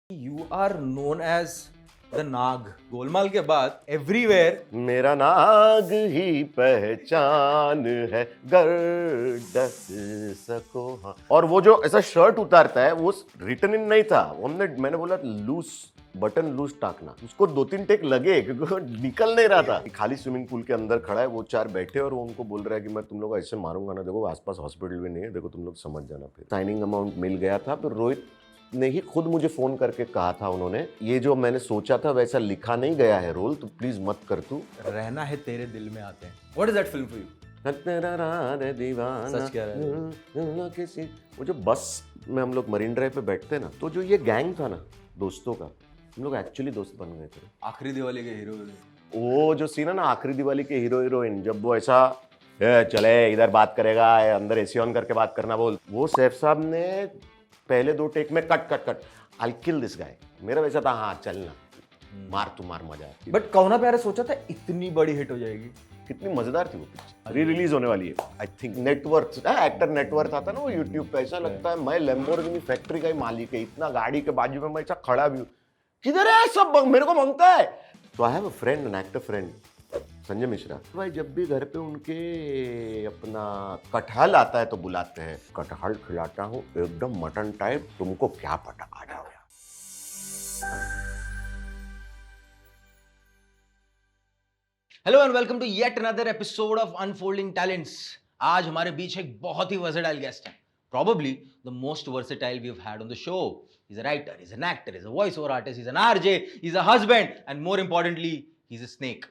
You are known as the नाग। गोलमाल के बाद everywhere मेरा नाग ही पहचान है गर डस सको हाँ। और वो जो ऐसा शर्ट उतारता है वो रिटन इन नहीं था, मैंने बोला लूज बटन लूज टाकना, उसको 2-3 टेक लगे क्योंकि वो निकल नहीं रहा था। खाली स्विमिंग पूल के अंदर खड़ा है, वो 4 बैठे और वो उनको बोल रहा है कि मैं तुम लोग ऐसे मारूंगा ना, देखो आसपास हॉस्पिटल भी नहीं है, देखो तुम लोग समझ जाना। फिर साइनिंग अमाउंट मिल गया था, फिर रोहित ने ही खुद मुझे फोन करके कहा था, उन्होंने ये जो मैंने सोचा था वैसा लिखा नहीं गया है रोल, तो प्लीज मत कर तू। रहना है तेरे दिल में आते हैं। What is that film for you? तेरा रात दीवाना सच कह रहा है। किसी वो जो बस में हम लोग मरीन ड्राइव पे बैठते हैं ना, तो जो ये गैंग था ना दोस्तों का, हम लोग एक्चुअली दोस्त बन गए थे। आखिरी दिवाली के हीरो। वो जो सीन है ना आखिरी दिवाली के हीरो हीरोइन, जब वो ऐसा चले इधर बात करेगा, अंदर एसी ऑन करके बात करना बोल, वो सैफ साहब ने पहले 2 टेक में cut cut cut I kill this guy, मेरा वैसा था हाँ चलना मार तू मार मजा है। बट कौना प्यारे सोचा था इतनी बड़ी हिट हो जाएगी? कितनी मजेदार थी वो पिक्चर। री रिलीज होने वाली है I think. Net worth actor net worth आता ना वो यूट्यूब पे, ऐसा लगता है मैं लैम्बोर्गिनी फैक्ट्री का ही मालिक है, इतना गाड़ी के बाजू में मैं ऐसा खड़ा भी हूँ, किधर है सब मेरे को मांगता है। तो आई have a friend, an actor friend, Sanjay Mishra. भाई जब भी घर पे उनके अपना कटहल आता है तो बुलाते हैं, कटहल खिलाता हूँ एकदम मटन टाइप, तुमको क्या पता। आ जाओ यार। Hello and welcome to yet another episode of unfolding talents. आज हमारे बीच एक बहुत ही वर्सेटाइल गेस्ट है, probably the most versatile we've had on the show. He's a writer, he's an actor, he's a voiceover artist, he's an RJ, he's a husband, and more importantly, he's a snake.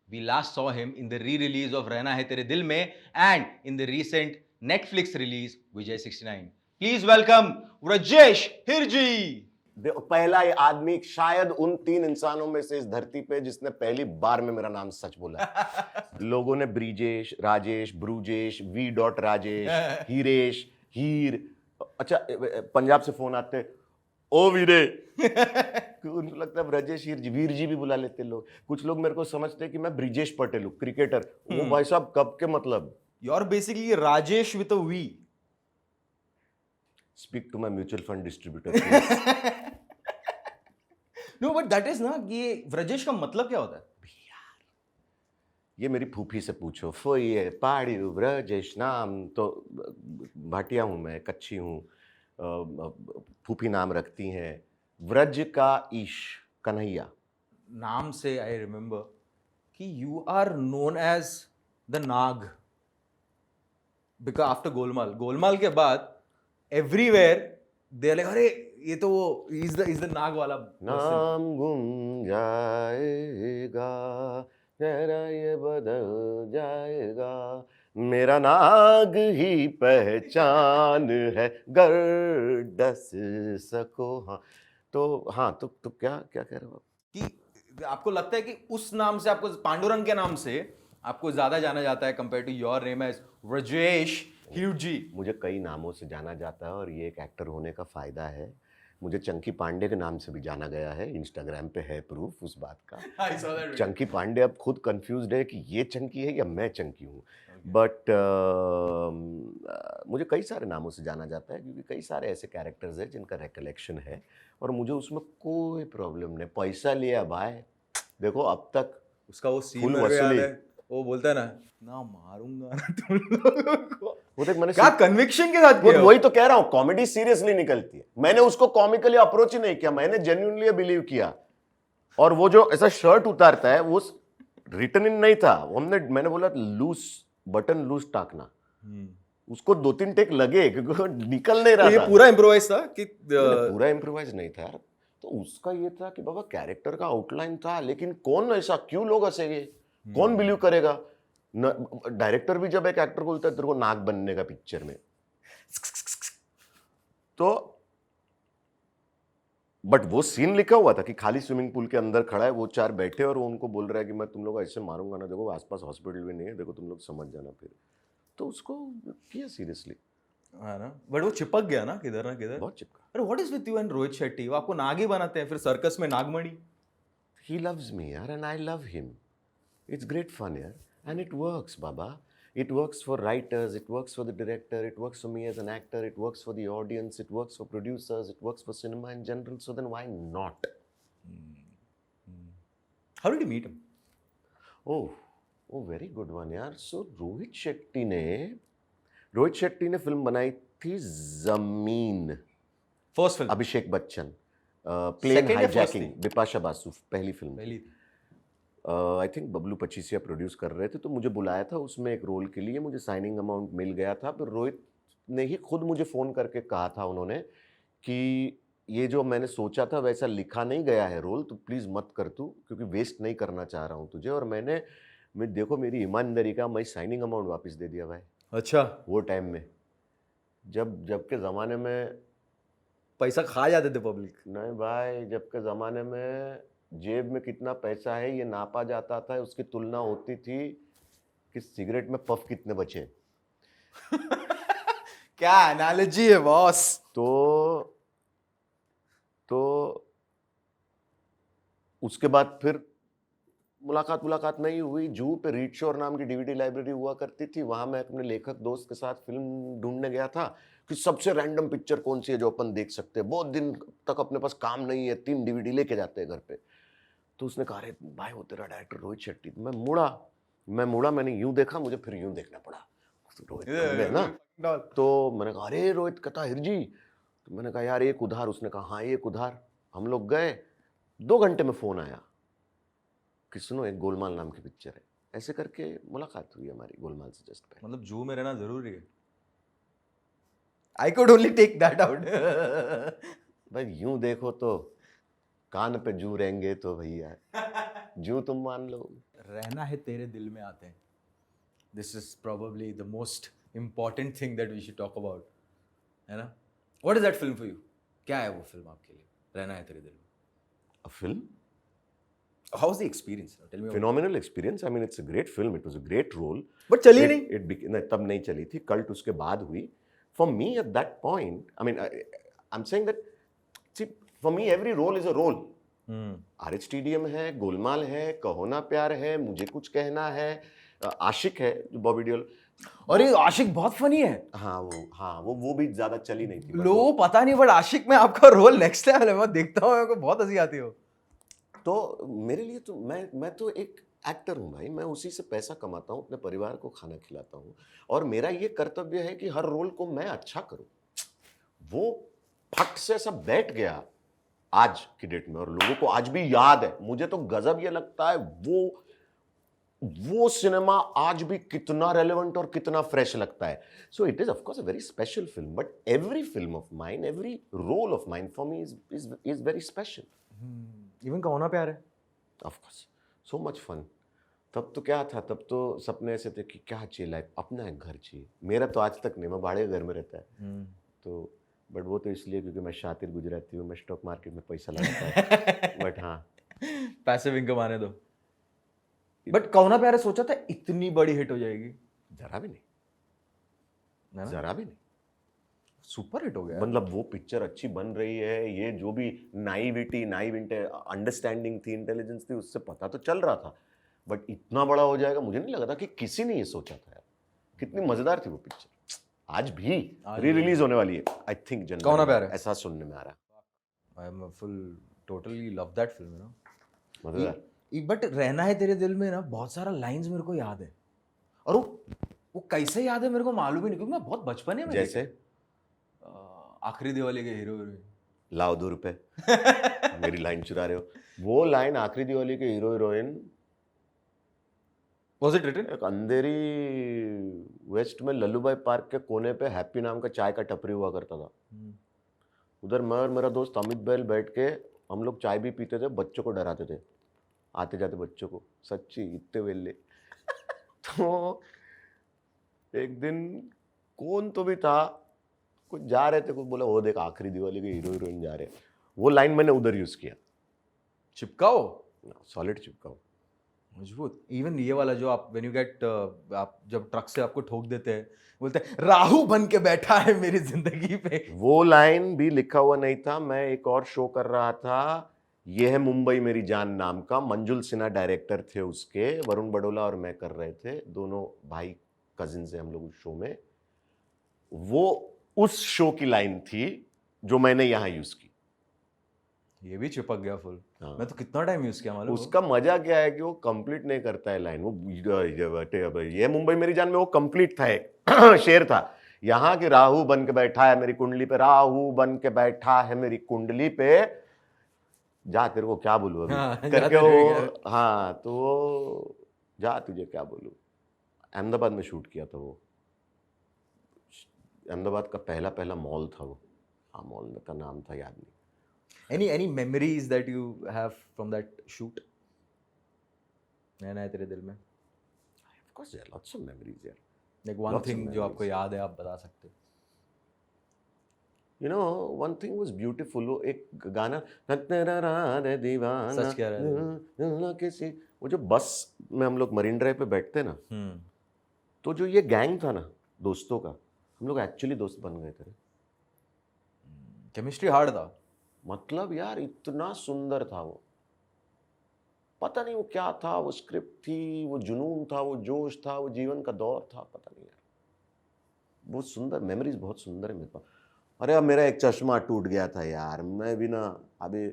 We last saw him in the re-release of Rehna Hai Tere Dil Mein and in the recent Netflix release Vijay 69. Please welcome Rajesh Hirji. पहला ये आदमी शायद उन 3 इंसानों में से इस धरती पे जिसने पहली बार में मेरा नाम सच बोला। लोगों ने ब्रिजेश, राजेश, ब्रूजेश, वी डॉट राजेश, हीरेश, हीर, अच्छा पंजाब से फोन आते ओ वीरे उनको लगता है ब्रजेश हीर जी, वीर जी भी बुला लेते लोग। कुछ लोग मेरे को समझते हैं कि मैं ब्रिजेश पटेल हूँ, क्रिकेटर। वो भाई साहब कब के मतलब। You're basically Rajesh with a V. Speak to my mutual fund distributor. No, but that is ना, ये व्रजेश का मतलब क्या होता है? ये मेरी फूफी से पूछो। फोइए पहाड़ी ब्रजेश नाम तो, भाटिया हूँ मैं, कच्ची हूँ, फूफी नाम रखती हैं व्रज का ईश कन्हैया। नाम से आई रिमेम्बर कि you are known as the Naag because after Golmaal के बाद एवरीवेयर दे लाइक अरे ये तो वो इज द नाग वाला नाम गुम जाएगा तेरा ये बदल जाएगा, मेरा नाग ही पहचान है गर डस सको हाँ। तो हाँ तो क्या क्या कह रहे हो कि आपको लगता है कि उस नाम से, आपको पांडुरंग के नाम से आपको ज्यादा जाना जाता है compare to your name as Vrajesh Hirjee? मुझे कई नामों से जाना जाता है और ये एक एक्टर होने का फायदा है। मुझे चंकी पांडे के नाम से भी जाना गया है, इंस्टाग्राम पे है प्रूफ उस बात का। I saw that video. Chunky Pandey अब खुद कंफ्यूज्ड है कि ये चंकी है या मैं चंकी हूँ। बट मुझे कई सारे नामों से जाना जाता है क्योंकि कई सारे ऐसे कैरेक्टर्स हैं जिनका रिकलेक्शन है और मुझे उसमें कोई प्रॉब्लम नहीं। पैसा लिया भाई, देखो अब तक उसका वो सीन फुल मेरे को याद वसूली। है, वो बोलता है ना मारूंगा ना तुम लोगों को। वो देख मैंने क्या कन्विक्शन के साथ किया वही तो कह रहा हूँ, कॉमेडी सीरियसली निकलती है। मैंने उसको कॉमिकली अप्रोच ही नहीं किया, मैंने जेन्युइनली बिलीव किया। और वो जो ऐसा शर्ट उतारता है वो रिटन इन नहीं था, मैंने बोला लूज बटन लूज टाकना, उसको 2-3 टेक लगे क्योंकि वो निकल नहीं रहा ये था। पूरा इम्प्रोवाइज था कि पूरा इम्प्रोवाइज नहीं था यार। तो उसका ये था कि बाबा कैरेक्टर का आउटलाइन था, लेकिन कौन ऐसा, क्यों लोग हंसेंगे, कौन बिलीव करेगा। डायरेक्टर भी जब एक एक्टर को बोलता है तेरे को नाक बनने का पिक्चर में, तो बट वो सीन लिखा हुआ था कि खाली स्विमिंग पूल के अंदर खड़ा है, वो 4 बैठे और वो उनको बोल रहा है कि मैं तुम लोग ऐसे मारूंगा ना, देखो आसपास हॉस्पिटल भी नहीं है, देखो तुम लोग समझ जाना। फिर तो उसको किया सीरियसली, है ना, बट वो चिपक गया ना किधर, बहुत चिपका। अरे what is with you and Rohit Shetty? वो आपको नाग ही बनाते हैं, फिर सर्कस में नागमणि। ही लव्स मी यार and I love him, it's great fun यार एंड इट वर्क्स बाबा। It works for writers, it works for the director, it works for me as an actor, it works for the audience, it works for producers, it works for cinema in general. So then why not? How did you meet him? Oh, very good one यार. So Rohit Shetty ने film बनाई थी जमीन. First film. Abhishek Bachchan. Plane Second या first hijacking. थी? बिपाशा बासु पहली film. पहली थी. I think Bablu Pachisia produce कर रहे थे, तो मुझे बुलाया था उसमें एक रोल के लिए. मुझे साइनिंग अमाउंट मिल गया था. फिर रोहित ने ही खुद मुझे फ़ोन करके कहा था उन्होंने कि ये जो मैंने सोचा था वैसा लिखा नहीं गया है रोल, तो प्लीज़ मत कर तू, क्योंकि वेस्ट नहीं करना चाह रहा हूँ तुझे. और मैं देखो मेरी ईमानदारी का, मैं साइनिंग अमाउंट वापस दे दिया भाई. अच्छा. वो टाइम में जब के ज़माने में पैसा खा जाते थे पब्लिक. नहीं भाई, जब के ज़माने में जेब में कितना पैसा है ये नापा जाता था. उसकी तुलना होती थी कि सिगरेट में पफ कितने बचे. क्या एनालॉजी है बॉस. तो उसके बाद फिर मुलाकात नहीं हुई. जूहू पे रीड शोर नाम की डीवीडी लाइब्रेरी हुआ करती थी. वहाँ मैं अपने लेखक दोस्त के साथ फिल्म ढूंढने गया था कि सबसे रैंडम पिक्चर कौन सी है जो अपन देख सकते हैं. बहुत दिन तक अपने पास काम नहीं है, 3 डीवीडी लेके जाते हैं घर पे. तो उसने कहा, अरे भाई वो तेरा डायरेक्टर रोहित शेट्टी. मैं मुड़ा, मैंने यूं देखा, मुझे फिर यूं देखना पड़ा. रोहित है ना. तो मैंने कहा, अरे रोहित कहता हिरजी. तो मैंने कहा यार एक उधार. उसने कहा हाँ एक उधार. हम लोग गए, 2 घंटे में फ़ोन आया कि सुनो एक गोलमाल नाम की पिक्चर है. ऐसे करके मुलाकात हुई हमारी गोलमाल से जस्ट पहले. मतलब जू में रहना जरूरी है. I could only take that out. भाई यूं देखो तो कान पे जू रहेंगे तो भैया जू तुम मान लो. रहना है तेरे दिल में आते हैं. This is probably the most important thing that we should talk about. है ना? What is that film for you? क्या है वो फिल्म आपके लिए? रहना है तेरे दिल में. A film? How was the experience? Tell me about Phenomenal experience. I mean, it's a great film. It was a great role. But चली नहीं. नहीं, तब नहीं चली थी. कल्ट उसके बाद हुई. For me at that point, I mean, I'm saying that, see, for me every role is a role. RHTDM है, गोलमाल है, कहो ना प्यार है, मुझे कुछ कहना है, आशिक है जो बॉबी देओल. और ये आशिक बहुत फनी है. हाँ वो भी ज्यादा चली नहीं थी. लोगों को पता नहीं, बट आशिक में आपका रोल नेक्स्ट लेवल है. मैं देखता हूँ, मेरे को बहुत हंसी आती हो. तो मेरे लिए तो मैं तो एक एक्टर हूँ भाई. मैं उसी से पैसा कमाता हूँ, अपने परिवार को खाना खिलाता हूँ, और मेरा ये कर्तव्य है कि हर रोल को मैं अच्छा करूँ. वो फट से ऐसा बैठ गया आज की डेट में, और लोगों को आज भी याद है. मुझे तो गजब ये लगता है वो सिनेमा आज भी कितना रेलेवेंट और कितना फ्रेश लगता है. So it is of course a very special film, but every film of mine, every role of mine for me is very special. Even Kaho Naa Pyaar Hai. Of course, so much fun. तब तो क्या था, तब तो सपने ऐसे थे कि क्या चाहिए लाइफ, अपना एक घर चाहिए. मेरा तो आज तक नहीं, मैं भाड़े घर में रहता है. तो बट वो तो इसलिए क्योंकि मैं शातिर गुजराती हूँ, मैं स्टॉक मार्केट में पैसा लगाता है. बट हाँ, पैसिव इनकम आने दो. बट कहो ना प्यार है सोचा था इतनी बड़ी हिट हो जाएगी? जरा भी नहीं, है ना? जरा भी नहीं. सुपर हिट हो गया. मतलब वो पिक्चर अच्छी बन रही है, ये जो भी नाइव अंडरस्टैंडिंग थी, इंटेलिजेंस थी, उससे पता तो चल रहा था. बट इतना बड़ा हो जाएगा मुझे नहीं लगा था कि किसी ने ये सोचा था यार. कितनी मजेदार थी वो पिक्चर. आज भी री रिलीज होने वाली है आई थिंक जनवरी. कहो ना प्यार है. ऐसा सुनने में आ रहा है. I am full totally love that film, you know. मजेदार. बट रहना है तेरे दिल में ना, बहुत सारा लाइंस मेरे को याद है. और वो कैसे याद है मेरे को मालूम ही नहीं, क्योंकि मैं बहुत बचपन में जैसे आखिरी दिवाली के हीरो हीरोइन. लाओ 2 रुपए. मेरी लाइन चुरा रहे हो. वो लाइन आखिरी दिवाली के hero heroine. Was it written? एक अंधेरी वेस्ट में लल्लूभाई पार्क के कोने पे हैप्पी नाम का चाय का टपरी हुआ करता था. उधर मैं और मेरा दोस्त अमित बैल बैठ के हम लोग चाय भी पीते थे, बच्चों को डराते थे, आते जाते बच्चों को. सच्ची इतने वेले. तो एक दिन कौन तो भी था, कुछ जा रहे थे, कुछ बोला वो देख आखिरी दिवाली के हीरो हीरोइन जा रहे. वो लाइन मैंने उधर यूज किया. चिपकाओ, सॉलिड चिपकाओ, मजबूत. इवन ये वाला जो आप व्हेन यू गेट, आप जब ट्रक से आपको ठोक देते हैं, बोलते हैं राहु बन के बैठा है मेरी जिंदगी पे. वो लाइन भी लिखा हुआ नहीं था. मैं एक और शो कर रहा था, ये है मुंबई मेरी जान नाम का. मंजुल सिन्हा डायरेक्टर थे उसके, वरुण बडोला और मैं कर रहे थे, दोनों भाई कजिन से हम लोग उस शो में, वो उस शो की लाइन थी जो मैंने यहाँ यूज की। ये भी चिपक गया फुल। हाँ। मैं तो कितना टाइम यूज किया मालूम? उसका मजा क्या है कि वो कंप्लीट नहीं करता है लाइन, वो ये मुंबई मेरी जान में वो कंप्लीट था, एक शेर था, यहाँ की राहु बन के बैठा है मेरी कुंडली पे, राहु बन के बैठा है मेरी कुंडली पे, जा तेरे को क्या बोलूं अभी हाँ, करके जा तेरे वो, को हाँ तो वो जा तुझे क्या बोलूं। अहमदाबाद में शूट किया था वो, अहमदाबाद का पहला पहला मॉल था वो, हाँ मॉल का नाम था याद नहीं। any memories that you have from that shoot? रहना है तेरे दिल में, Of course there are lots of memories यार। like one Lots of thing जो memories. आपको याद है आप बता सकते हो? You know, one thing was beautiful, वो एक गाना तेरा राधे दीवाना सच कह रहे थे। किसी, वो जो बस में हम लोग मरीन ड्राइव पे बैठते ना, हम्म। तो जो ये गैंग था ना दोस्तों का, हम लोग एक्चुअली दोस्त बन गए थे। केमिस्ट्री हार्ड था। मतलब यार इतना सुंदर था वो, पता नहीं वो क्या था, वो स्क्रिप्ट थी, वो जुनून था, वो जोश था, वो जीवन का दौर था, पता नहीं यार, बहुत सुंदर मेमोरीज, बहुत सुंदर है मेरे पास। अरे अब मेरा एक चश्मा टूट गया था यार, मैं भी ना अभी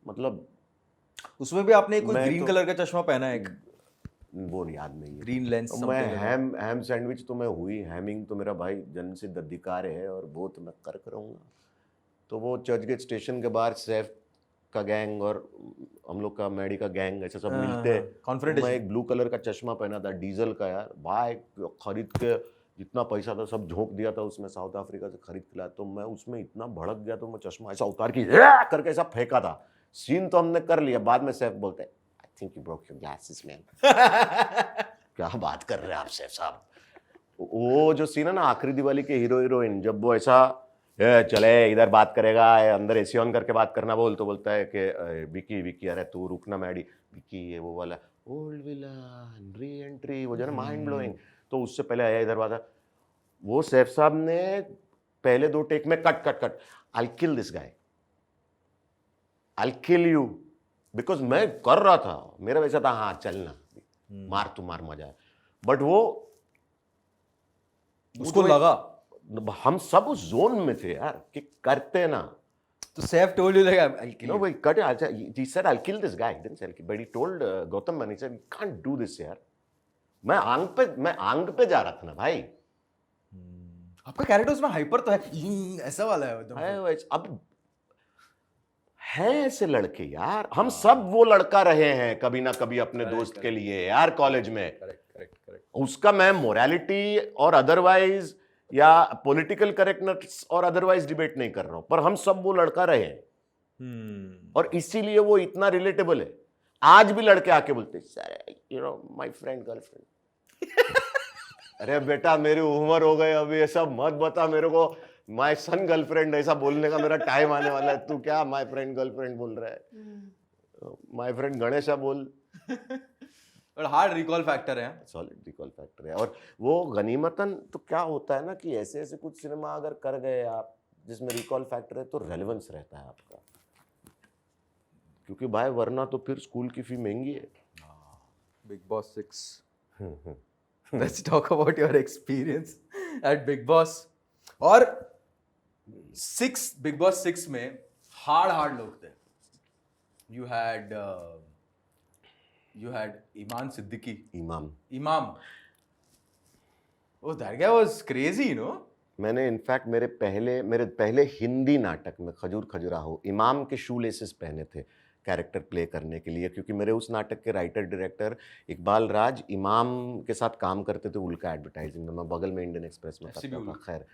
मतलब उसमें भी आपने कोई मैं ग्रीन तो- कलर का चश्मा पहना है, एक वो याद नहीं है। ग्रीन लेंस तो मैं हैम सैंडविच तो मैं हुई, हैमिंग तो मेरा भाई जन्म सिद्ध अधिकार है और वो तो मैं कर रहूँगा। तो वो चर्चगेट स्टेशन के बाहर सैफ का गैंग और हम लोग का मैडी का गैंग ऐसे सब मिलते, कॉन्फ्रेंटेशन। मैं एक ब्लू कलर का चश्मा पहना था डीजल का यार, भाई खरीद के जितना पैसा था सब झोंक दिया था उसमें, साउथ अफ्रीका से खरीद के लाया, तो मैं उसमें इतना भड़क गया तो मैं चश्मा ऐसा उतार के करके ऐसा फेंका था। सीन तो हमने कर लिया, बाद में सैफ बोलते हैं I think you broke your glasses man. क्या बात कर रहे हैं आप सैफ साहब। वो जो सीन है ना आखिरी दिवाली के हीरो हीरोइन, जब वो ऐसा चले इधर बात करेगा, अंदर एसी ऑन करके बात करना बोल, तो बोलता है कि विकी विकी अरे तू रुकना मैडी, विकी ये वो वाला ओल्ड विलन री एंट्री, वो जो है ना माइंड ब्लोइंग। तो उससे पहले आया इधर बात, वो सैफ साहब ने पहले 2 टेक में cut cut cut, I kill this guy, I kill you, because मैं कर रहा था, मेरा वैसा था हाँ चलना मार तू मार मजा है, बट वो उसको लगा, हम सब उस जोन में थे यार कि करते ना। तो Saif told you like I kill No, wait, cut it. He said, I'll kill this guy. He didn't say, but he told Gautam man, he said, you can't do this यार। मैं आंग पे जा रहा था ना भाई। आपका कैरेक्टर उसमें हाइपर तो है, ऐसा वाला है एकदम। अब है ऐसे लड़के यार, हम सब वो लड़का रहे हैं कभी ना कभी अपने दोस्त के लिए यार कॉलेज में। करेक्ट। उसका मैं मोरालिटी और अदरवाइज या पॉलिटिकल करेक्टनेस और अदरवाइज डिबेट नहीं कर रहा हूं, पर हम सब वो लड़का रहे हैं और इसीलिए वो इतना रिलेटेबल है। आज भी लड़के आके बोलते sir you know my friend girlfriend. अरे बेटा मेरी उम्र हो गई अभी, ऐसा मत बता मेरे को माय सन गर्लफ्रेंड, ऐसा बोलने का मेरा टाइम आने वाला है। तू क्या माय फ्रेंड गर्लफ्रेंड बोल रहा है, माय फ्रेंड गणेशा बोल। और हार्ड रिकॉल फैक्टर है, सॉलिड रिकॉल फैक्टर है। और वो गनीमतन तो क्या होता है ना कि ऐसे ऐसे कुछ सिनेमा अगर कर गए आप जिसमें रिकॉल फैक्टर है तो रेलेवेंस रहता है आपका, क्योंकि भाई वरना तो फिर स्कूल की फी महंगी है। Big boss 6। Let's talk about your experience at Big Boss. और Big Boss 6 में हार्ड लोग थे। You had Iman Siddiqui. Imam. Oh, that guy was crazy, you know? मैंने इनफैक्ट मेरे पहले हिंदी नाटक में खजूर खजुराहो इमाम के शू लेसेस पहने थे कैरेक्टर प्ले करने के लिए, क्योंकि मेरे उस नाटक के राइटर डायरेक्टर इकबाल राज इमाम के साथ काम करते थे उल्का एडवर्टाइजिंग में। मैं बगल में इंडियन एक्सप्रेस में करता था। खैर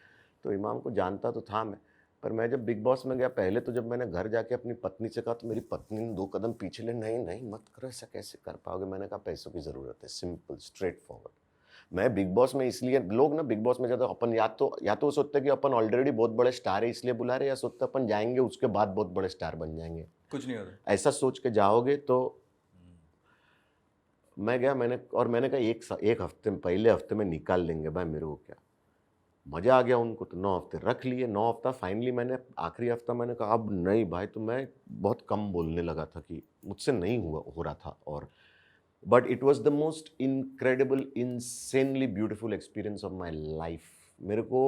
तो इमाम को जानता तो था मैं, पर मैं जब बिग बॉस में गया पहले तो जब मैंने घर जाके अपनी पत्नी से कहा तो मेरी पत्नी ने 2 कदम पीछे ले, नहीं मत करो, ऐसा कैसे कर पाओगे। मैंने कहा पैसों की ज़रूरत है, सिंपल स्ट्रेट फॉरवर्ड। मैं बिग बॉस में इसलिए, लोग ना बिग बॉस में जाते अपन या तो सोचते कि अपन ऑलरेडी बहुत बड़े स्टार है इसलिए बुला रहे, या सोचते अपन जाएंगे उसके बाद बहुत बड़े स्टार बन जाएंगे। कुछ नहीं होता ऐसा सोच के जाओगे तो मैं गया, मैंने कहा एक हफ्ते में, पहले हफ्ते में निकाल लेंगे भाई मेरे को क्या। मज़ा आ गया उनको, तो 9 हफ्ते रख लिए। 9 हफ्ता फाइनली मैंने आखिरी हफ्ता मैंने कहा अब नहीं भाई, तो मैं बहुत कम बोलने लगा था कि मुझसे नहीं हो रहा था। और but it was the most incredible insanely beautiful experience of my life. मेरे को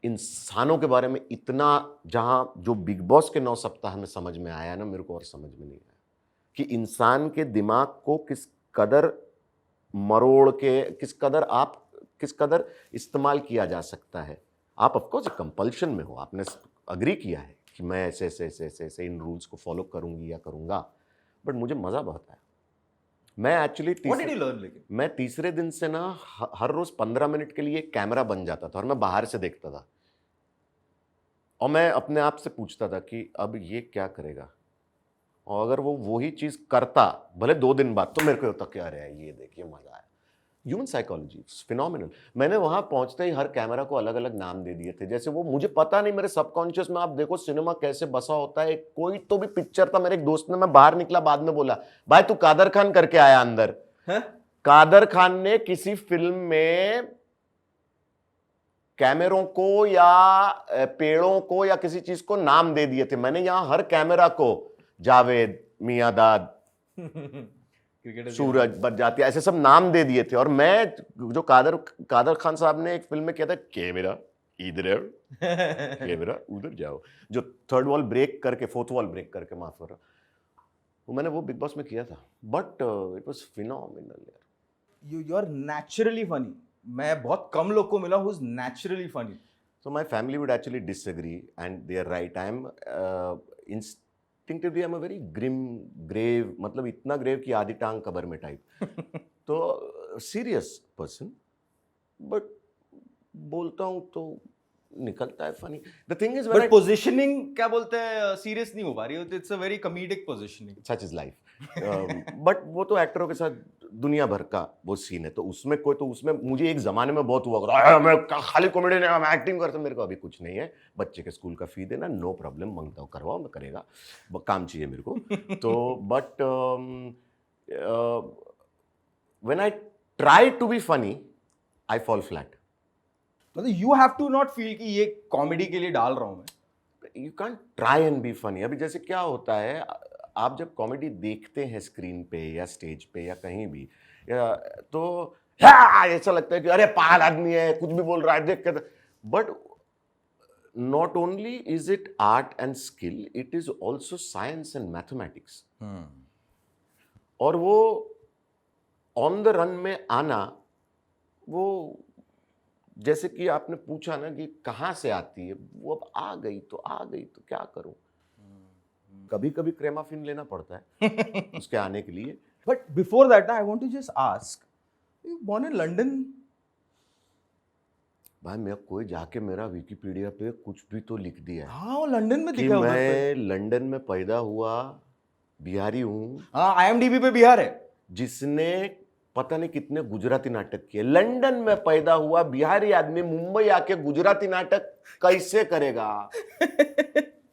इंसानों के बारे में इतना, जहाँ जो बिग बॉस के 9 सप्ताह में समझ में आया ना, मेरे को और समझ में नहीं आया कि इंसान के दिमाग को किस कदर मरोड़ के, किस कदर इस्तेमाल किया जा सकता है. आप ऑफकोर्स कंपल्शन में हो, आपने अग्री किया है कि मैं ऐसे ऐसे ऐसे ऐसे ऐसे इन रूल्स को फॉलो करूंगी या करूंगा, बट मुझे मज़ा बहुत आया. मैं actually What did you learn लेकिन? मैं तीसरे दिन से ना हर रोज 15 मिनट के लिए कैमरा बन जाता था और मैं बाहर से देखता था और मैं अपने आप से पूछता था कि अब ये क्या करेगा, और अगर वो वही चीज करता भले 2 दिन बाद, तो मेरे को होता क्या रहा है, ये देखिए मजा आया. Human psychology phenomenal. मैंने वहां पहुंचते ही हर कैमरा को अलग अलग नाम दे दिए थे, जैसे वो मुझे पता नहीं, मेरे सबकॉन्शियस में. आप देखो सिनेमा कैसे बसा होता है. कोई तो भी पिक्चर था, मेरे एक दोस्त ने, मैं बाहर निकला बाद में बोला, भाई तू कादर खान करके आया अंदर. हैं? कादर खान ने किसी फिल्म में कैमरों को या पेड़ों को या किसी चीज को नाम दे दिए थे. मैंने यहां हर कैमरा को जावेद, मियादाद, सूरज, बरजाती, ऐसे सब नाम दे दिए थे. और मैं जो कादर खान साहब ने एक फिल्म में किया था, कैमरा इधर है, कैमरा उधर जाओ, जो 3rd वॉल ब्रेक करके 4th वॉल ब्रेक करके, माफ करो, वो मैंने वो बिग बॉस में किया था. बट इट वाज फिनोमिनल यार. You are naturally funny. मैं बहुत कम लोग को मिला who is naturally funny. So my family would actually disagree, and they are right. I am instinctively I'm a very grim, grave, मतलब इतना grave कि आधी टांग कबर में टाइप. तो serious person, but बोलता हूँ तो निकलता है funny. The thing is when but positioning क्या बोलते हैं, सीरियस नहीं हो पा रही. It's a very comedic positioning. such is life. But वो तो एक्टरों के साथ दुनिया भर का वो सीन है, तो उसमें कोई, तो उसमें मुझे एक जमाने में बहुत हुआ करता, मैं खाली कॉमेडी नहीं, मैं एक्टिंग करता. मेरे को अभी कुछ नहीं है, बच्चे के स्कूल का फी देना, नो प्रॉब्लम, मांगता हूँ करवाओ, मैं करेगा, काम चाहिए मेरे को. तो but when I try to be funny, I fall flat. मतलब you have to not feel कि ये कॉमेडी के लिए डाल रहा हूं मैं. You can't try and be funny. अभी जैसे क्या होता है, आप जब कॉमेडी देखते हैं स्क्रीन पे या स्टेज पे या कहीं भी, तो ऐसा लगता है कि अरे पागल आदमी है, कुछ भी बोल रहा है, देख कर. But not only is it art and skill, it is also science and mathematics. और वो ऑन द रन में आना, वो जैसे कि आपने पूछा ना कि कहाँ से आती है, वो अब आ गई तो क्या करूं. कभी कभी क्रेमाफिन लेना पड़ता है उसके आने के लिए. But before that I want to just ask, you born in London? भाई मैं कोई जाके मेरा विकिपीडिया पे कुछ भी तो लिख दिया है हाँ, वो लंदन में कि दिखा उधर पे. मैं लंदन में पैदा हुआ, बिहारी हूँ, हाँ, IMDb पे बिहार है. जिसने पता नहीं कितने गुजराती नाटक किए. लंदन में पैदा हुआ बिहारी आदमी मुंबई आके गुजराती नाटक कैसे करेगा.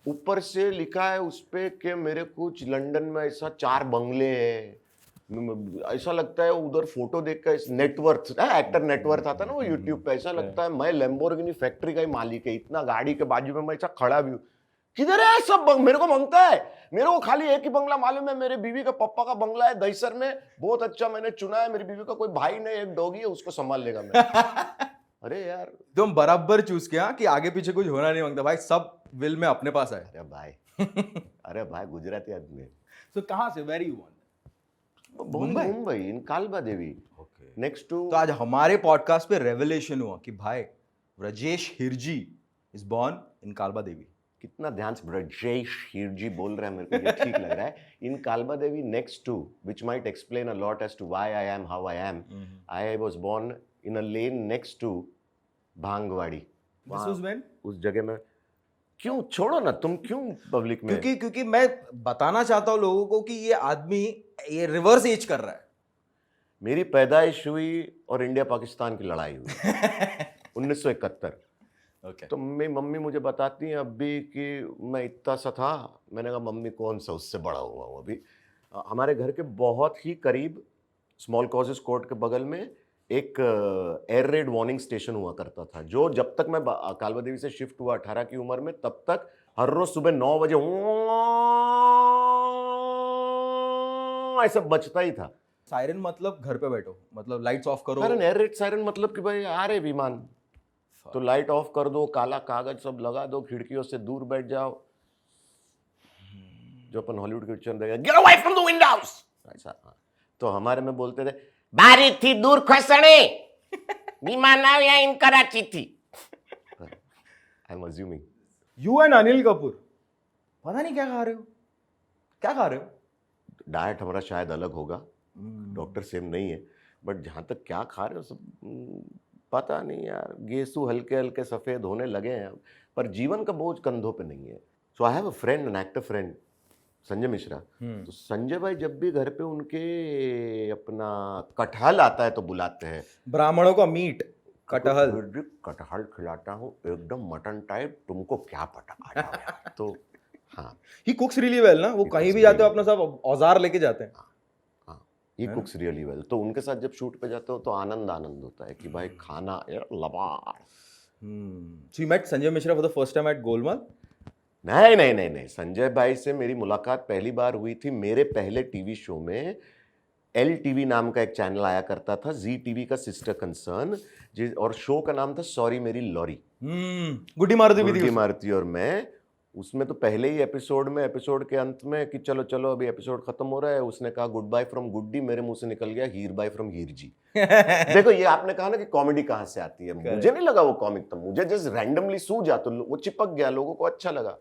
ऊपर से लिखा है उस पे कि मेरे कुछ लंदन में ऐसा 4 बंगले हैं. ऐसा लगता है उधर फोटो देखकर, नेटवर्थ, एक्टर नेटवर्थ आता ना वो यूट्यूब पे, ऐसा लगता है मैं लैम्बोर्गिनी फैक्ट्री का ही मालिक है. इतना गाड़ी के बाजू में मैं ऐसा खड़ा भी हूँ. किधर है सब मेरे को मांगता है. मेरे को खाली एक ही बंगला मालूम है, मेरे बीवी का पप्पा का बंगला है दहीसर में, बहुत अच्छा मैंने चुना है. मेरी बीवी का कोई भाई नहीं, एक डॉगी है, उसको संभाल लेगा मैं. अरे यार तुम बराबर चूज किया कि आगे पीछे कुछ होना नहीं मांगता भाई, सब विल में अपने पास आए. अरे भाई अरे भाई गुजराती आदमी है. तो कहाँ से, very you Mumbai, Mumbai in Kalbadevi. Next to. तो आज हमारे पॉडकास्ट पे रेवलेशन हुआ कि भाई Brijesh Hirjee is born in Kalbadevi. कितना ध्यान से ब्रजेश हिरजी बोल रहा है, मेरे को ये ठीक लग रहा है. In Kalbadevi next to, which might explain a lot as to why I am how I am. I was born in a lane next to भांगवाड़ी. This was when? उस जगह में. क्यों, छोड़ो ना, तुम क्यों पब्लिक में. क्योंकि मैं बताना चाहता हूँ लोगों को कि ये आदमी ये रिवर्स एज कर रहा है. मेरी पैदाइश हुई और इंडिया पाकिस्तान की लड़ाई हुई 1971. Okay. तो मेरी मम्मी मुझे बताती हैं अब भी कि मैं इतना सा था. मैंने कहा मम्मी कौन सा, उससे बड़ा हुआ हूँ अभी. हमारे घर के बहुत ही करीब स्मॉल कॉजेस कोर्ट के बगल में एक एयर रेड वार्निंग स्टेशन हुआ करता था, जो जब तक मैं कालबा देवी से शिफ्ट हुआ 18 की उम्र में, तब तक हर रोज सुबह 9 बजे ऐसा बजता ही था. सायरन मतलब घर पे बैठो, मतलब लाइट्स ऑफ करो। सायरन, एयर रेड सायरन मतलब कि भाई आ रहे विमान, तो लाइट ऑफ कर दो, काला कागज सब लगा दो, खिड़कियों से दूर बैठ जाओ, जो अपन हॉलीवुड के पिक्चर देखें, get away from the Windows, ऐसा। तो हमारे में बोलते थे बारी थी दूर खसणे, विमान आया इन कराची थी। I am assuming you and Anil Kapoor पता नहीं क्या खा रहे हो, क्या खा रहे हो? डाइट हमारा शायद अलग होगा, डॉक्टर सेम नहीं है, बट जहाँ तक क्या खा रहे हो सब पता नहीं यार। गेसू हल्के हल्के सफ़ेद होने लगे हैं अब, पर जीवन का बोझ कंधों पे नहीं है। So I have a friend, an actor friend, Sanjay Mishra. तो संजय भाई जब भी घर पे उनके अपना कटहल आता है तो बुलाते हैं, ब्राह्मणों का मीट कटहल। तो कटहल खिलाता हूँ एकदम मटन टाइप, तुमको क्या पता आ जाओ यार। तो हाँ, ही कुक्स रियली वेल ना, वो He कहीं cooks भी जाते हो really अपना सब औजार लेके जाते हैं। हाँ, ही कुक्स रियली वेल। तो उनके साथ जब शूट पे जाते हो तो आनंद आनंद होता है कि भाई खाना यार लबार। So you met Sanjay Mishra for the first time at Golmaal? नहीं नहीं नहीं नहीं, संजय भाई से मेरी मुलाकात पहली बार हुई थी मेरे पहले टीवी शो में। एल टीवी नाम का एक चैनल आया करता था, जी टीवी का सिस्टर कंसर्न, और शो का नाम था सॉरी मेरी लॉरी। गुड्डी मारुति भी थी गुड्डी उसमें। मारुति और मैं। उसमें तो पहले ही एपिसोड में, एपिसोड के अंत में कि चलो चलो अभी एपिसोड खत्म हो रहा है, उसने कहा गुड बाय फ्रॉम गुड्डी, मेरे मुंह से निकल गया हीर बाय फ्रॉम हीर जी। देखो ये आपने कहा ना कि कॉमेडी कहाँ से आती है, मुझे नहीं लगा वो कॉमिक था, मुझे जस्ट रैंडमली सूझा तो वो चिपक गया, लोगों को अच्छा लगा।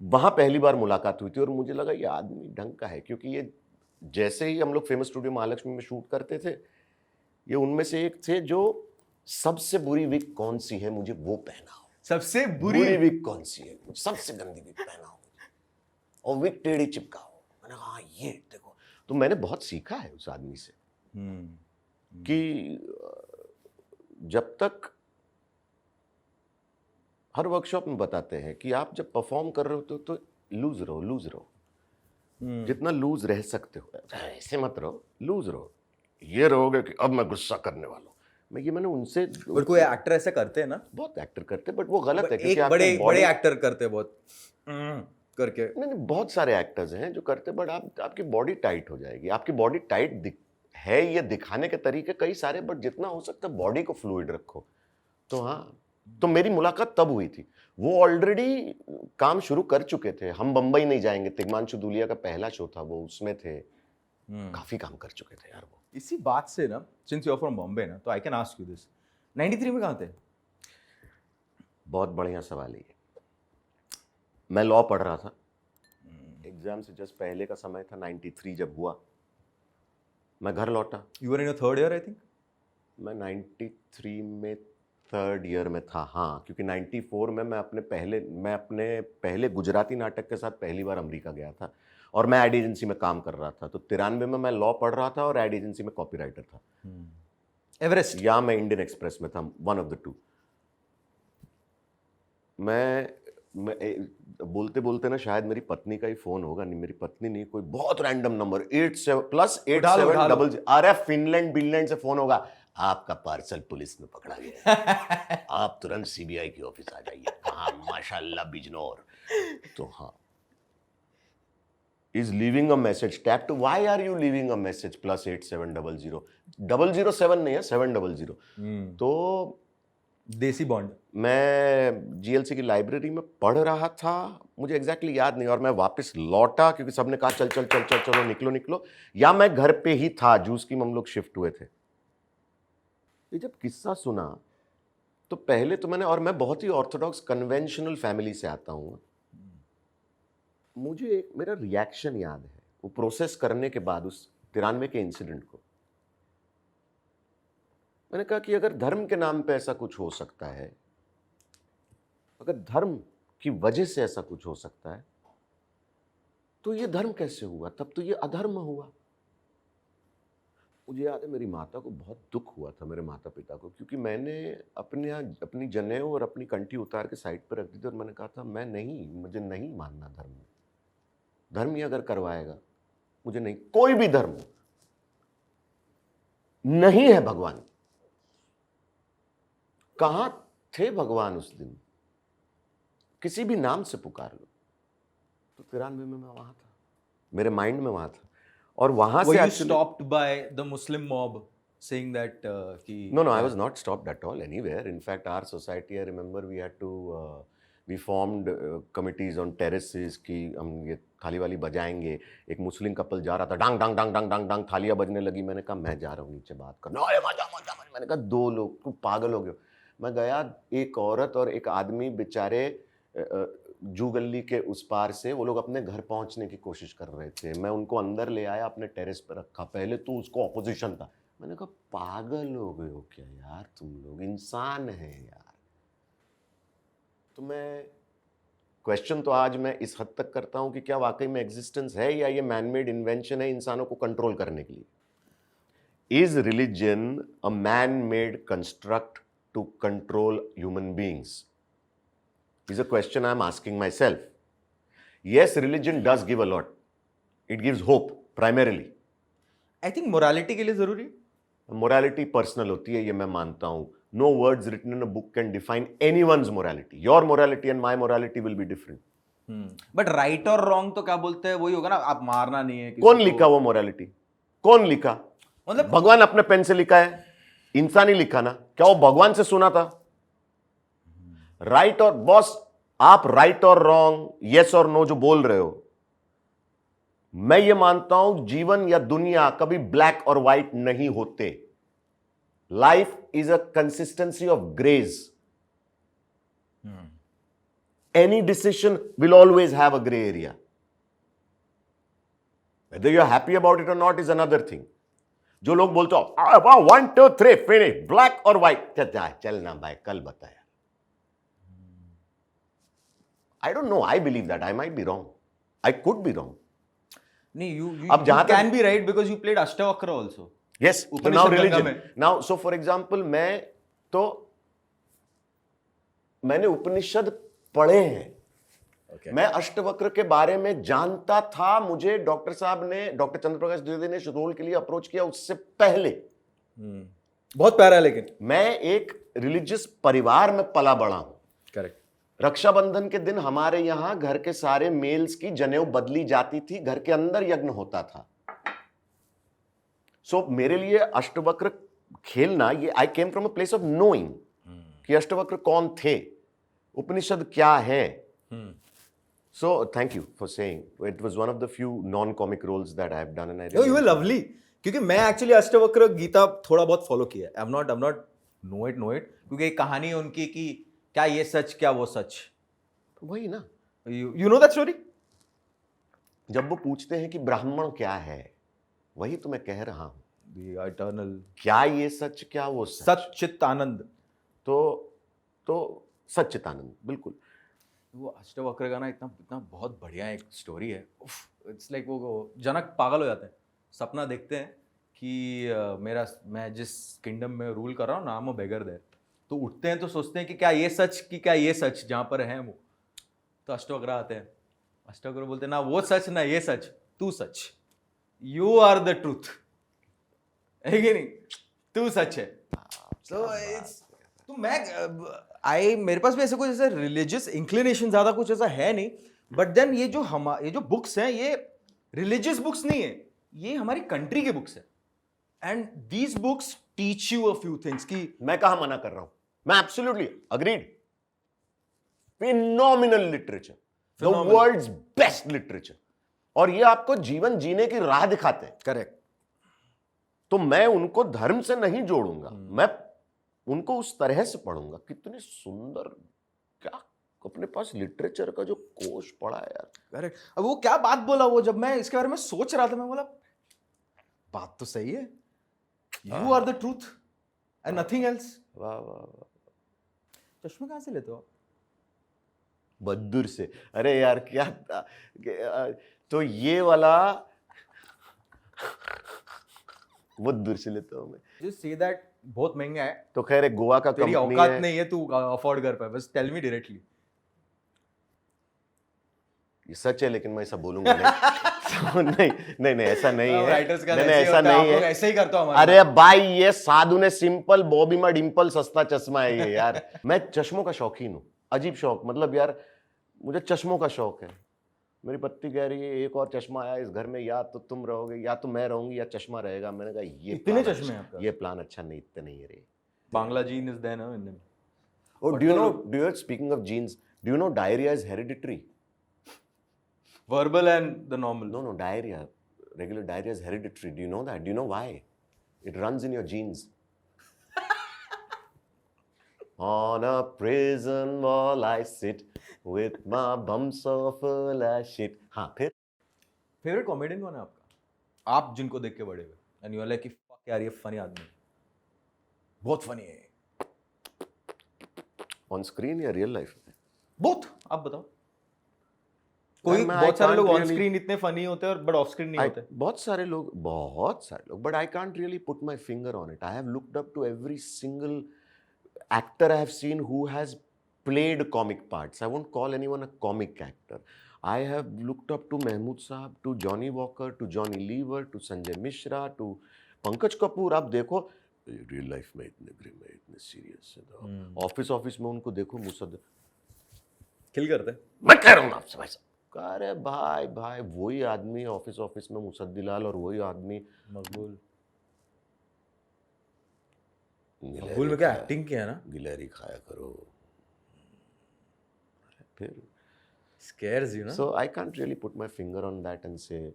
वहां पहली बार मुलाकात हुई थी और मुझे लगा ये आदमी ढंग का है, क्योंकि ये जैसे ही हम लोग फेमस स्टूडियो महालक्ष्मी में शूट करते थे, ये उनमें से एक थे जो सबसे बुरी विग कौन सी है मुझे वो पहनाओ, सबसे बुरी विग कौन सी है, सबसे गंदी विग पहनाओ और विग टेढ़ी चिपकाओ। मैंने कहा हाँ ये देखो। तो मैंने बहुत सीखा है उस आदमी से कि जब तक हर वर्कशॉप में बताते हैं कि आप जब परफॉर्म कर रहे हो तो लूज रहो, लूज रहो, जितना लूज रह सकते हो, ऐसे मत रहो, लूज रहो। ये रहोगे कि अब मैं गुस्सा करने वाला हूँ, मैंने उनसे, बट कोई एक्टर ऐसे करते हैं ना, बहुत एक्टर करते हैं, बट वो गलत है, क्योंकि एक बड़े आपकी बड़े body- एक्टर करते हैं बहुत करके। नहीं नहीं, बहुत सारे एक्टर्स हैं जो करते, बट आपकी बॉडी टाइट हो जाएगी। आपकी बॉडी टाइट है, ये दिखाने के तरीके कई सारे, बट जितना हो सकता है बॉडी को फ्लूइड रखो। तो हाँ, तो मेरी मुलाकात तब हुई थी, वो ऑलरेडी काम शुरू कर चुके थे। हम बंबई नहीं जाएंगे, तिग्मांशु धूलिया का पहला शो था, वो उसमें थे, काफी काम कर चुके थे यार वो। इसी बात से ना, since you are from Bombay ना, तो I can ask you this, 93 में कहाँ थे? बहुत बढ़िया सवाल है ये। मैं लॉ पढ़ रहा था, एग्जाम से जस्ट पहले का समय था, 93 जब हुआ, मैं घर लौटा। You were in your third year I think. मैं 93 में थर्ड ईयर में था, हाँ, क्योंकि 94 में मैं अपने पहले गुजराती नाटक के साथ पहली बार अमेरिका गया था और मैं एड एजेंसी में काम कर रहा था। तो 93 में मैं लॉ पढ़ रहा था और एड एजेंसी में कॉपीराइटर था। एवरेस्ट या मैं इंडियन एक्सप्रेस में था, वन ऑफ द टू। मैं बोलते बोलते ना शायद मेरी पत्नी का ही फोन होगा, नहीं मेरी पत्नी नहीं, कोई बहुत रैंडम नंबर 87+8700, अरे फिनलैंड बिनलैंड से फोन होगा, आपका पार्सल पुलिस ने पकड़ा गया है, आप तुरंत सीबीआई की ऑफिस आ जाइए। कहाँ? माशाल्लाह बिजनौर। तो हाँ, is leaving a message, tap to why are you leaving a message +8700, 007 नहीं है, 700। तो देसी बॉन्ड। मैं जीएलसी की लाइब्रेरी में पढ़ रहा था, मुझे एग्जैक्टली याद नहीं, और मैं वापस लौटा क्योंकि सबने कहा चल चल चल चल चलो निकलो निकलो, या मैं घर पे ही था, जूस की हम लोग शिफ्ट हुए थे। ये जब किस्सा सुना तो पहले तो मैंने, और मैं बहुत ही ऑर्थोडॉक्स कन्वेंशनल फैमिली से आता हूँ, मुझे एक मेरा रिएक्शन याद है वो प्रोसेस करने के बाद उस 93 के इंसिडेंट को। मैंने कहा कि अगर धर्म के नाम पे ऐसा कुछ हो सकता है, अगर धर्म की वजह से ऐसा कुछ हो सकता है, तो ये धर्म कैसे हुआ? तब तो ये अधर्म हुआ। मुझे याद है मेरी माता को बहुत दुख हुआ था, मेरे माता पिता को, क्योंकि मैंने अपनी जनेऊ और अपनी कंठी उतार के साइड पर रख दी थी और मैंने कहा था मुझे नहीं मानना धर्म। धर्म ही अगर करवाएगा मुझे नहीं, कोई भी धर्म नहीं है भगवान। कहां थे भगवान उस दिन? किसी भी नाम से पुकार लो। तो 93 में मैं वहां था, मेरे माइंड में वहां था। और वहां Were से you actually, stopped by the Muslim mob saying that कि no, I was not stopped at all anywhere. In fact, our society, I remember we had to, we formed committees on terraces कि हम ये थाली वाली बजाएंगे. एक मुस्लिम couple जा रहा था, डांग डांग डांग डांग डांग डांग थालियां बजने लगी. मैंने कहा मैं जा रहा हूँ नीचे बात करना. अरे मजा मजा मजा. मैंने कहा दो लोग, तू पागल हो गया. मैं गया, एक औरत और एक आदमी बेचारे जू गली के उस पार से वो लोग अपने घर पहुंचने की कोशिश कर रहे थे. मैं उनको अंदर ले आया, अपने टेरेस पर रखा. पहले तो उसको ऑपोजिशन था. मैंने कहा पागल हो गए हो क्या यार, तुम लोग इंसान हैं यार. तो मैं क्वेश्चन तो आज मैं इस हद तक करता हूं कि क्या वाकई में एग्जिस्टेंस है या ये मैनमेड इन्वेंशन है इंसानों को कंट्रोल करने के लिए. Is religion a man made construct to control human beings is a question I'm asking myself. Yes, religion does give a lot. It gives hope primarily. I think morality के लिए जरूरी है. Morality personal होती है, ये मैं मानता हूँ. No words written in a book can define anyone's morality. Your morality and my morality will be different. But right or wrong तो क्या बोलते हैं वही होगा ना. आप मारना नहीं है. कौन लिखा वो morality? कौन लिखा? मतलब भगवान अपने पेन से लिखा है. इंसान ही लिखा ना. क्या वो भगवान से सुना था? राइट और बॉस, आप राइट और रॉन्ग, यस और नो जो बोल रहे हो, मैं ये मानता हूं जीवन या दुनिया कभी ब्लैक और व्हाइट नहीं होते. Life is a consistency of greys. Any decision will always have a grey area. Whether you are happy about it और नॉट इज अनदर थिंग. जो लोग बोलते हो 1 2 3 फिनिश, ब्लैक और व्हाइट, चलना भाई कल बताया. I don't know. I believe that. I might be wrong. I could be wrong. नहीं, you अब जहां तक- can be right because you played Ashtavakra also. Yes. So Upanishad now Ganga religion. में. Now, so for example, मैंने उपनिषद पढ़े हैं. Okay. मैं अष्टवक्र के बारे में जानता था. मुझे डॉक्टर साहब ने, डॉक्टर चंद्रप्रकाश द्विवेदी ने रोल के लिए अप्रोच किया उससे पहले. बहुत प्यारा है लेकिन. मैं एक रिलीजियस परिवार में पला बड़ा हूं. करेक्ट. रक्षाबंधन के दिन हमारे यहां घर के सारे मेल्स की जनेऊ बदली जाती थी. घर के अंदर यज्ञ होता था. सो मेरे लिए अष्टवक्र खेलना, ये I came from a place of knowing कि अष्टवक्र कौन थे, उपनिषद क्या है. So thank you for saying. It was one of the few non comic roles that I have done and I you were lovely. क्योंकि मैं एक्चुअली अष्टवक्र गीता थोड़ा बहुत follow किया. I am not know it क्योंकि एक कहानी है उनकी कि क्या ये सच क्या वो सच. वही ना. You know that story. जब वो पूछते हैं कि ब्राह्मण क्या है, वही तो मैं कह रहा हूं. The eternal. क्या ये सच क्या वो सच. सच्चित आनंद. तो सच्चिदानंद बिल्कुल. वो अष्टवक्र का ना इतना बहुत बढ़िया एक स्टोरी है. इट्स लाइक वो जनक पागल हो जाते हैं. सपना देखते हैं कि मैं जिस किंगडम में रूल कर रहा हूँ ना, I'm a beggar there. तो उठते हैं तो सोचते हैं कि क्या ये सच जहाँ पर है वो. तो अष्टवक्र आते हैं. अष्टवक्र बोलते हैं ना वो सच ना ये सच, तू सच. You are the truth. है कि नहीं? तू सच है. तो मेरे पास भी ऐसे कुछ ऐसा रिलीजियस इंक्लिनेशन ज्यादा कुछ ऐसा है नहीं. बट देन ये जो बुक्स हैं ये रिलीजियस बुक्स नहीं है, ये हमारी कंट्री के बुक्स है. And these books teach you a few things. कि मैं कहां मना कर रहा हूं. मैं absolutely agreed. Phenomenal literature, the world's best literature. और ये आपको जीवन जीने की राह दिखाते हैं. करेक्ट. तो मैं उनको धर्म से नहीं जोड़ूंगा. मैं उनको उस तरह से पढ़ूंगा. कितनी सुंदर, क्या अपने पास लिटरेचर का जो कोश पड़ा है यार. करेक्ट. अब वो क्या बात बोला वो, जब मैं इसके बारे में सोच रहा था मैं बोला बात तो सही है. You are the truth and nothing else. वाह वाह वाह. चश्मे कहां से लेते हो? बद्दूर से. अरे यार क्या तो ये वाला बद्दूर से लेता हूं मैं. जस्ट से दैट बहुत महंगा है. तो खैर एक गोवा का तेरी कंपनी औकात है. नहीं है तू अफोर्ड कर पाए. बस टेल मी डायरेक्टली. ये सच है लेकिन मैं ऐसा बोलूंगा नहीं. तो नहीं ऐसा नहीं है. राइटर्स का नहीं, ऐसा नहीं है. ऐसे ही करता हूं. अरे भाई ये साधु ने सिंपल, बॉबी में डिंपल सस्ता चश्मा है ये यार. मैं चश्मों का शौकीन हूँ. अजीब शौक. मतलब यार मुझे चश्मों का शौक है. मेरी पत्नी कह रही है एक और चश्मा आया इस घर में, या तो तुम रहोगे या तो मैं रहूंगी या चश्मा रहेगा। मैंने कहा ये इतने प्लान चश्मे हैं अच्छा, आपका? ये प्लान अच्छा नहीं, इतने नहीं है रे। बांग्ला जीन इज देयर ना इन Oh, do you know, speaking of genes, do you know diarrhea is hereditary? verbal and the normal. No, diarrhea. Regular diarrhea is hereditary. Do you know that? Do you know why? It runs in your genes. On a prison wall I sit with my bums so full of shit. हाँ फिर favourite comedian कौन है आपका, आप जिनको देख के बड़े हुए एंड यू आर लाइक कि फक यार ये फनी आदमी है, बहुत फनी है, on screen या real life में? बोथ आप बताओ। कोई मैं बहुत सारे can't लोग ऑन really- स्क्रीन इतने फनी होते हैं और बट ऑफ स्क्रीन नहीं होते। बहुत सारे लोग, but I can't really put my finger on it. I have looked up to every single actor I have seen who has played comic parts. I won't call anyone a comic actor. I have looked up to Mahmood Saab, to Johnny Walker, to Johnny Lever, to Sanjay Mishra, to Pankaj Kapoor. आप देखो real life में इतने Grimm है, इतने serious है, office में उनको देखो मुसद्दे किल करते हैं। मैं कह रहा हूँ आपसे भाई साहब, अरे भाई वही आदमी ऑफिस में मुसद्दीलाल और वही आदमी मकबूल गिलहरी मकबूल में क्या खाया- एक्टिंग किया है ना, गिलहरी खाया करो। फिर स्केयर्स यू ना। so I can't really put my finger on that and say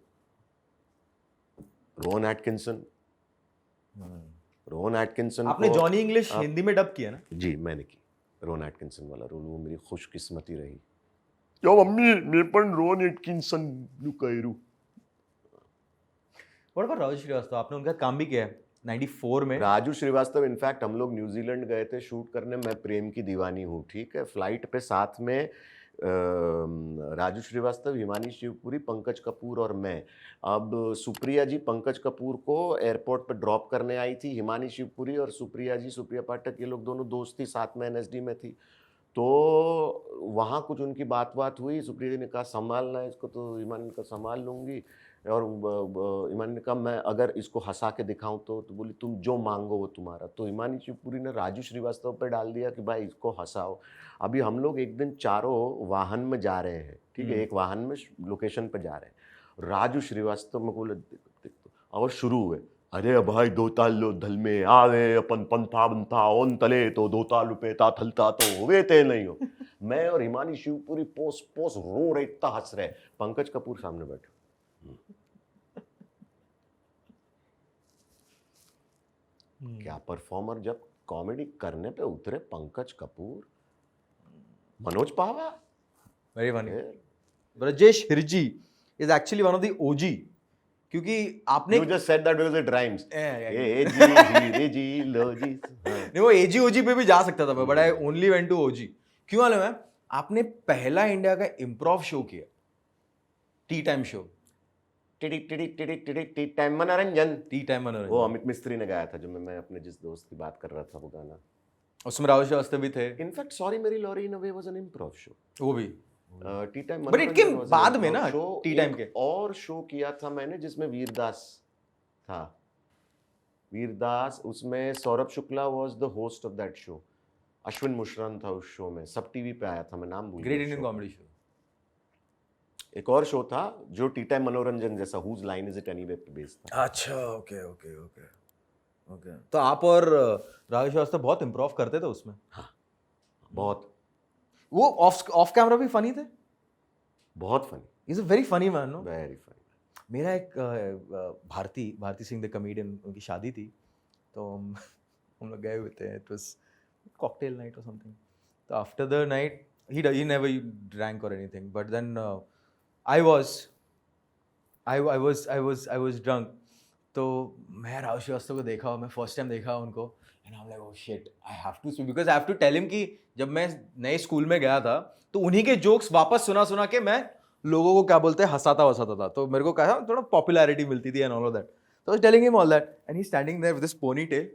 Rohan Atkinson आपने को- जॉनी इंग्लिश हिंदी में डब किया ना? जी मैंने की रोहन एटकिंसन वाला रोल, वो मेरी खुशकिस्मती रही। या मम्मी मैं पण रोहन एटकिंसन लुकायरू। व्हाट अबाउट राजू श्रीवास्तव, आपने उनका काम भी किया है 94 में। राजू श्रीवास्तव, इनफैक्ट हम लोग न्यूजीलैंड गए थे शूट करने। मैं प्रेम की दीवानी हूँ, ठीक है, फ्लाइट पे साथ में राजू श्रीवास्तव, हिमानी शिवपुरी, पंकज कपूर और मैं। अब सुप्रिया जी पंकज कपूर को एयरपोर्ट पे ड्रॉप करने आई थी, हिमानी शिवपुरी और सुप्रिया जी, सुप्रिया पाठक, ये लोग दोनों दोस्त थी, साथ में एनएसडी में थी। तो वहाँ कुछ उनकी बात हुई, सुप्रिया जी ने कहा संभालना है इसको, तो हिमानी ने कहा संभाल लूँगी, और हिमानी ने कहा मैं अगर इसको हंसा के दिखाऊं तो बोली तुम जो मांगो वो तुम्हारा। तो हिमानी शिवपुरी ने राजू श्रीवास्तव पे डाल दिया कि भाई इसको हंसाओ। अभी हम लोग एक दिन चारों वाहन में जा रहे हैं, ठीक है, एक वाहन में लोकेशन पे जा रहे हैं, राजू श्रीवास्तव में बोले और शुरू हुए, अरे भाई दो ताल लो धल में आवे अपन पंथा बंथा ओन तले तो दो ताल रुपेता थलता तो होवे ते नहीं हो। मैं और हिमानी शिवपुरी पोस रो रहे, इतना हंस रहे। पंकज कपूर सामने बैठे, क्या परफॉर्मर, जब कॉमेडी करने पे उतरे Pankaj Kapur, Manoj Pahwa, very funny. Brajesh Hirjee is actually one of the OG, क्योंकि आपने You just said that because it rhymes. Yeah. ए जी हीरे जी लो जी। नहीं वो एजी ओजी पे भी जा सकता था, but I only went to OG. क्यों मालूम है? आपने पहला इंडिया का इम्प्रोव शो किया, tea time show, tea time Manoranjan. Tea time वो मनोरंजन, अमित मिस्त्री ने गाया था, जो मैं अपने जिस दोस्त की बात कर रहा था वो गाना। उसमें राहुल श्रीवास्तव भी थे। इनफैक्ट सॉरी मेरी लॉरी in a way was an improv show. वो भी tea time But it came बाद में ना, टी टाइम के। और शो किया था मैंने जिसमें वीरदास था, वीरदास, उसमें Saurabh Shukla was the host of that show, Ashwin Mushran था उस शो में, सब टीवी पे आया था, मैं नाम भूल ग्रेट गया इंडियन show का। Comedy show. एक और शो था जो टी टाइम मनोरंजन जैसा, whose line is it anyway पे बेस्ड था। अच्छा, ओके ओके ओके ओके। तो आप और राहुल श्रीवास्तव बहुत इम्प्रोव करते थे उसमें। बहुत वो ऑफ कैमरा भी फनी थे। बहुत funny, is a very funny man, no. Very funny. मेरा एक भारती सिंह द कॉमेडियन, उनकी शादी थी, तो हम लोग गए हुए थे, इट वाज कॉकटेल नाइट और समथिंग। तो after the night he never drank or anything, but then I was drunk. तो मैं राहुल श्रीवास्तव को देखा, मैं फर्स्ट टाइम देखा उनको, and I am like oh shit, I have to speak, because I have to tell him कि जब मैं नए स्कूल में गया था तो उन्हीं के जोक्स वापस सुना के मैं लोगों को क्या बोलते हैं हंसाता था, तो मेरे को कहा थोड़ा पॉपुलैरिटी मिलती थी एंड ऑल ऑफ दैट। तो I was telling him all that and he standing there with this pony tail,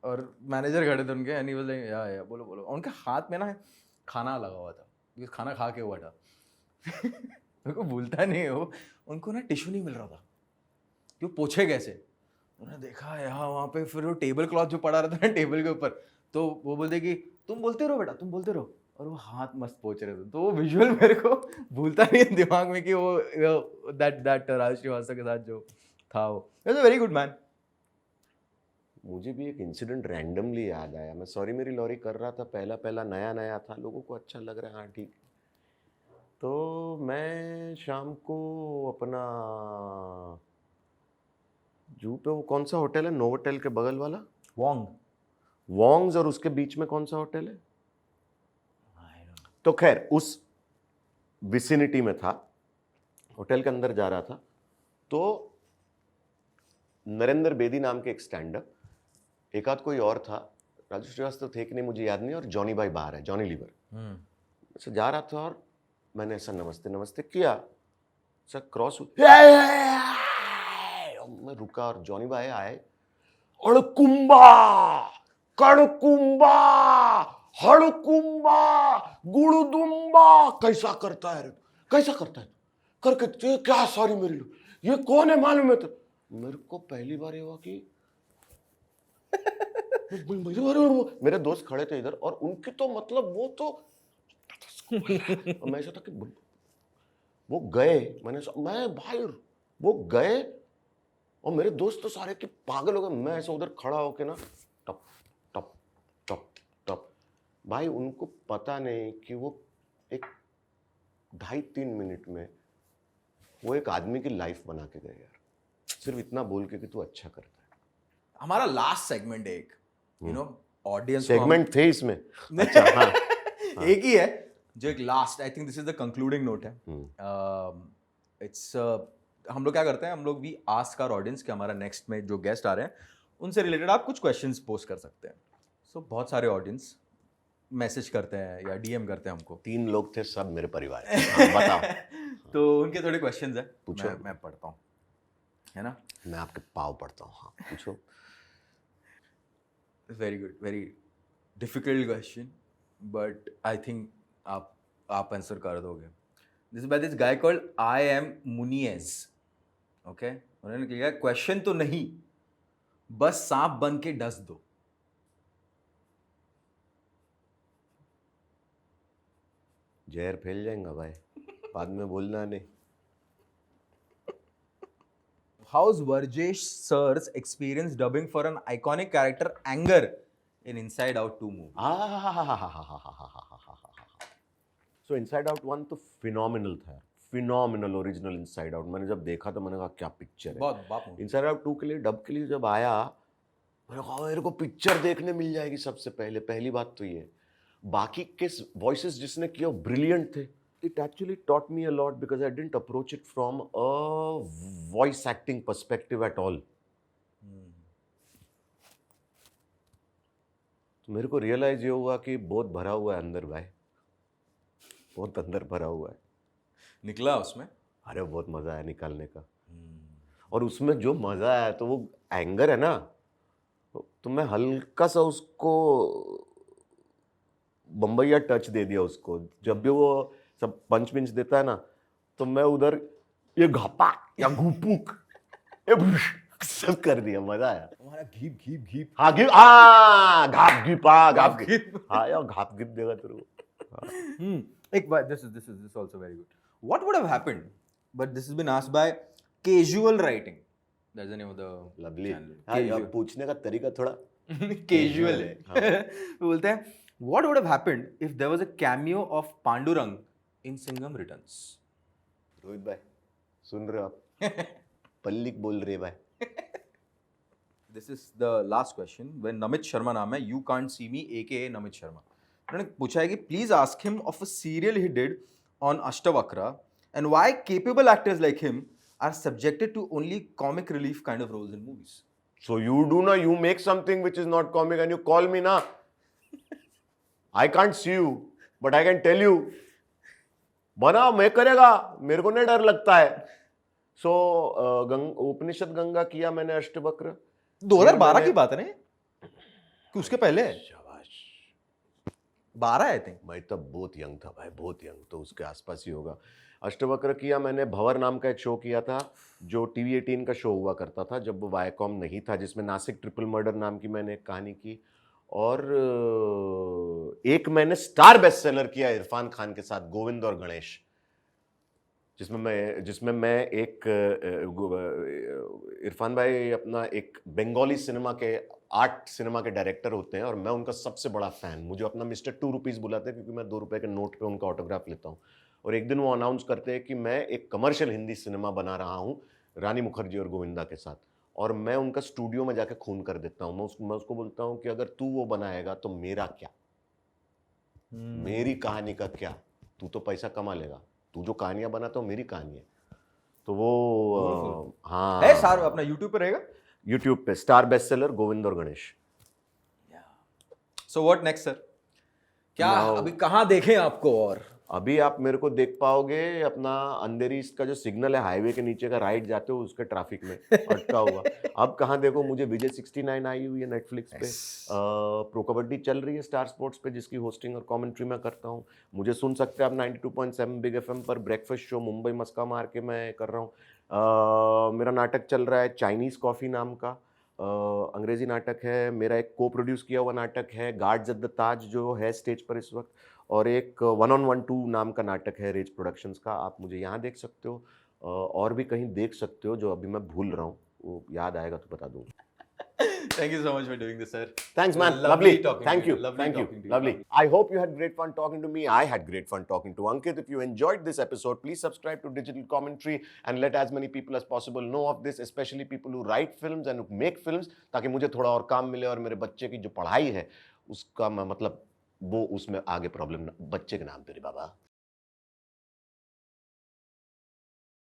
और मैनेजर खड़े थे उनके, एंड ही वाज लाइक या बोलो। उनके हाथ में ना खाना लगा हुआ था, बिकॉज खाना खा के हुआ था। मेरे को भूलता नहीं है वो, उनको ना टिश्यू नहीं मिल रहा था कि वो पोछे कैसे। उन्होंने देखा यहाँ वहाँ पे, फिर वो टेबल क्लॉथ जो पड़ा रहता है ना टेबल के ऊपर, तो वो बोलते कि तुम बोलते रहो बेटा, तुम बोलते रहो, और वो हाथ मस्त पोंछ रहे थे, तो वो विजुअल मेरे को भूलता नहीं है दिमाग में कि वो दैट राज श्रीवास्तव के साथ जो था वो is a very good man. मुझे भी एक इंसिडेंट रैंडमली याद आया. मैं सॉरी मेरी लॉरी कर रहा था, पहला पहला नया नया था, लोगों को अच्छा लग रहा है, हाँ ठीक. तो मैं शाम को अपना जू पे, वो कौन सा होटल है नोवोटेल के बगल वाला, वॉन्ग्स, और उसके बीच में कौन सा होटल है, तो खैर उस विसिनिटी में था, होटल के अंदर जा रहा था. तो नरेंद्र बेदी नाम के एक स्टैंडअप, एक आध कोई और था, राजू श्रीवास्तव थे कि नहीं मुझे याद नहीं, और जॉनी भाई बाहर है, जॉनी लीवर. ऐसे जा रहा था और मैंने ऐसा नमस्ते नमस्ते किया, ऐसा क्रॉस, मैं रुका और जॉनी भाई आए, अड़कुंबा कड़कुंबा हड़कुंबा गुड़दुम्बा, कैसा करता है रे, कैसा करता है करके, क्या सॉरी मेरी लो, ये कौन है मालूम है तो. मेरे को पहली बार ये हुआ कि मेरे दोस्त खड़े थे इधर, और उनकी तो मतलब वो तो मैं ऐसा था कि वो गए, मैं भाई वो गए, और मेरे दोस्त तो सारे के पागल हो गए. मैं ऐसा उधर खड़ा होके ना, टप टप टप टप, भाई उनको पता नहीं कि वो एक 2.5-3 मिनट में वो एक आदमी की लाइफ बना के गए यार, सिर्फ इतना बोल के कि तू अच्छा करता है. हमारा लास्ट सेगमेंट है एक, यू नो ऑडियंस सेगमेंट थे इसमें. अच्छा, हाँ. एक ही है जो एक last, I think this is the concluding note है. इट्स हम लोग क्या करते हैं, हम लोग भी आस्क आवर ऑडियंस कि हमारा नेक्स्ट में जो गेस्ट आ रहे हैं उनसे रिलेटेड आप कुछ क्वेश्चंस पोस्ट कर सकते हैं. सो बहुत सारे ऑडियंस मैसेज करते हैं या डीएम करते हैं हमको. 3 लोग थे, सब मेरे परिवार के. हाँ, बताओ. तो उनके थोड़े क्वेश्चंस हैं, पूछो. मैं पढ़ता हूँ, है ना. मैं आपके पाव पड़ता हूँ. हाँ पूछो. Very good, very difficult question, but I think आप आंसर कर दोगे. This by this guy called I am मुनियज. ओके, उन्होंने लिखा क्वेश्चन तो नहीं, बस सांप बन के डस दो. जहर फैल जाएगा भाई, बाद में बोलना नहीं. How's Varjesh sir's experience dubbing for an iconic character Anger in Inside Out 2 movie? So inside out 1 तो फिनोमिनल था, फिनोमिनल ओरिजिनल इनसाइड आउट. मैंने जब देखा तो मैंने कहा क्या पिक्चर है. बहुत बाप movie. इनसाइड आउट 2 के लिए डब के लिए जब आया, मैंने कहा मेरे को पिक्चर देखने मिल जाएगी सबसे पहले. पहली बात तो ये, बाकी के वॉइसेस जिसने किया ब्रिलियंट थे. It actually taught me a lot because I didn't approach it from a voice acting perspective at all. तो मेरे को रियलाइज ये हुआ कि बहुत भरा हुआ है अंदर भाई, बहुत अंदर भरा हुआ है. निकला उसमें. अरे बहुत मजा आया निकालने का. और उसमें जो मजा आया, तो वो एंगर है ना, तो मैं हल्का सा उसको बम्बैया टच दे दिया उसको. जब भी वो सब पंच पिंच देता है ना, तो मैं उधर ये घपा या घुपुक सब कर दिया. मजा आया. हमारा घीप घीप घीप. हाँ घीप, हाँ घाप घीप, हाँ घाप घीप, हाँ यार घाप घीप देगा तेरे को. एक बात, this is also very good. What would have happened? But this has been asked by Casual Writing. That's the name of the lovely. channel. हाँ यार पूछने का तरीका थोड़ा Casual है. वो बोलते हैं, what would have happened if there was a cameo of Pandurang in Singham Returns? Rohit भाई सुन रहे हो आप, पल्लिक बोल रहे भाई. This is the last question. When Namit Sharma नाम है, You Can't See Me, aka Namit Sharma. उन्होंने पूछा है कि please ask him of a serial he did on Ashtavakra and why capable actors like him are subjected to only comic relief kind of roles in movies. So you do na, you make something which is not comic and you call me na. I can't see you, but I can tell you. बना मैं करेगा, मेरे को नहीं डर लगता है. सो उपनिषद गंगा किया मैंने अष्टवक्र 2012 की बात है ना, कि उसके पहले है? 12 आई थिंक. मैं तब बहुत यंग था भाई, बहुत यंग, तो उसके आसपास ही होगा. अष्टवक्र किया मैंने. भंवर नाम का एक शो किया था जो TV18 का शो हुआ करता था जब वो वायकॉम नहीं था, जिसमें नासिक ट्रिपल मर्डर नाम की मैंने एक कहानी की. और एक मैंने स्टार बेस्ट सेलर किया इरफान खान के साथ, गोविंद और गणेश, जिसमें मैं एक इरफान भाई अपना एक बंगाली सिनेमा के आर्ट सिनेमा के डायरेक्टर होते हैं और मैं उनका सबसे बड़ा फैन। मुझे अपना मिस्टर 2 रुपीज़ बुलाते हैं क्योंकि मैं 2 रुपए के नोट पे उनका ऑटोग्राफ लेता हूँ। और एक दिन वो अनाउंस करते हैं कि मैं एक कमर्शियल हिंदी सिनेमा बना रहा हूँ रानी मुखर्जी और गोविंदा के साथ, और मैं उनका स्टूडियो में जाके खून कर देता हूँ। मैं उसको बोलता हूँ कि अगर तू वो बनाएगा तो मेरा क्या, मेरी कहानी का क्या, तू तो पैसा कमा लेगा, तू जो कहानियां बनाता हो मेरी कहानी है। तो वो हाँ है सार अपना YouTube पे रहेगा। यूट्यूब पे स्टार बेस्ट सेलर गोविंद और Ganesh. So what next sir, क्या Now- अभी कहाँ देखें आपको? और अभी आप मेरे को देख पाओगे अपना अंधेरी का जो सिग्नल है हाईवे के नीचे का, राइट जाते हो उसके ट्रैफिक में अटका हुआ। अब कहाँ देखो मुझे, विजय 69 आई हुई है नेटफ्लिक्स पे, प्रो कबड्डी चल रही है स्टार स्पोर्ट्स पे जिसकी होस्टिंग और कमेंट्री मैं करता हूँ। मुझे सुन सकते हैं आप 92.7 बिग एफएम पर, ब्रेकफास्ट शो मुंबई मस्का मार के मैं कर रहा हूँ। मेरा नाटक चल रहा है चाइनीज़ कॉफ़ी नाम का, अंग्रेजी नाटक है मेरा, एक को प्रोड्यूस किया हुआ नाटक है गार्ड्स एट द ताज जो है स्टेज पर इस वक्त, और एक 1-on-1-2 नाम का नाटक है रेज प्रोडक्शंस का। आप मुझे यहाँ देख सकते हो, और भी कहीं देख सकते हो जो अभी मैं भूल रहा हूँ, वो याद आएगा तो बता दूंगा। Thank you so much for doing this, sir. Thanks, man. Lovely Lovely. talking Thank to you. you. Lovely Thank you. talking to you. Lovely. I hope you had great fun talking to me. I had great fun talking to Ankit. If you enjoyed this episode, please subscribe to Digital Commentary and let as many people as possible know of this, especially people who write films and who make films, ताकि मुझे थोड़ा और काम मिले और मेरे बच्चे की जो पढ़ाई है उसका मतलब वो उसमें आगे प्रॉब्लम, बच्चे के नाम पे रे बाबा।